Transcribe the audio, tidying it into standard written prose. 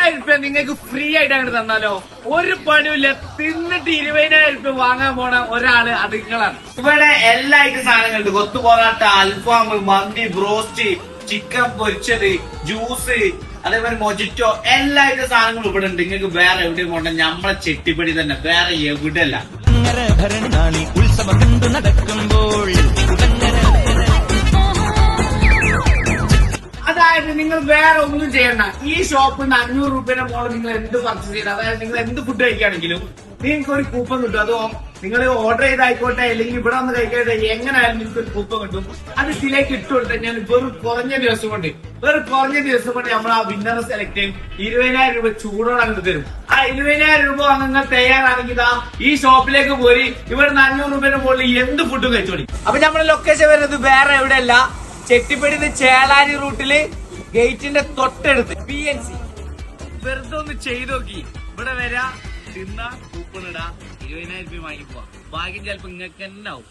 20,000 നിങ്ങൾക്ക് ഫ്രീ ആയിട്ട് അങ്ങോട്ട് തന്നാലോ? ഒരു പണിയില്ല, തിന്നിട്ട് 20,000 വാങ്ങാൻ പോണ ഒരാള് അത് നിങ്ങളാണ്. ഇവിടെ എല്ലാ ഐറ്റം സാധനങ്ങളുണ്ട്. കൊത്തു പൊറാട്ട, അൽഫാം, മന്തി, ബ്രോസ്റ്റ്, ചിക്കൻ പൊരിച്ചത്, ജ്യൂസ്, അതേപോലെ മൊജിറ്റോ, എല്ലാ ഐറ്റം സാധനങ്ങളും ഇവിടെ ഉണ്ട്. നിങ്ങൾക്ക് വേറെ എവിടെയും പോകണ്ട, നമ്മളെ ചെട്ടിപ്പടി തന്നെ, വേറെ എവിടെ അല്ല. ഉത്സവം നടക്കുമ്പോൾ അതായത് നിങ്ങൾ വേറെ ഒന്നും ചെയ്യണ്ട. ഈ ഷോപ്പിൽ നിന്ന് 500 രൂപയുടെ മോള് നിങ്ങൾ എന്ത് പർച്ചേസ് ചെയ്യണം, അതായത് നിങ്ങൾ എന്ത് ഫുഡ് കഴിക്കുകയാണെങ്കിലും നിങ്ങൾക്ക് ഒരു കൂപ്പൺ കിട്ടും. അതോ നിങ്ങൾ ഓർഡർ ചെയ്തായിക്കോട്ടെ, അല്ലെങ്കിൽ ഇവിടെ വന്ന് കഴിക്കട്ടെ, എങ്ങനെയായാലും നിങ്ങൾക്ക് ഒരു കൂപ്പൺ കിട്ടും. അത് ഇതിലേക്ക് ഇട്ട് കൊടുത്താൽ ഞാൻ വെറും കുറഞ്ഞ ദിവസം കൊണ്ട് നമ്മൾ ആ വിന്നറെ സെലക്ട് ചെയ്യും. 20,000 രൂപ ചൂടോടെ അങ്ങോട്ട് തരും. ആ 20,000 രൂപ നിങ്ങൾ തയ്യാറാണെങ്കിൽ ഈ ഷോപ്പിലേക്ക് പോയി ഇവിടെ 500 രൂപയുടെ മുകളിൽ എന്ത് ഫുഡും കഴിച്ചോളി. അപ്പൊ നമ്മുടെ ലൊക്കേഷൻ വരുന്നത് വേറെ എവിടെയല്ല, ചെട്ടിപ്പടിന്ന് ചേളാരി റൂട്ടില് ഗേറ്റിന്റെ തൊട്ടടുത്ത് PNC. വെറുതെ ഒന്ന് ചെയ്ത് നോക്കി, ഇവിടെ വരാ, തിന്ന, കൂപ്പൺ ഇടാ, 20,000 രൂപ വാങ്ങിപ്പോവാ. ഭാഗ്യം ചിലപ്പോ നിങ്ങൾക്ക് തന്നെ ആവും.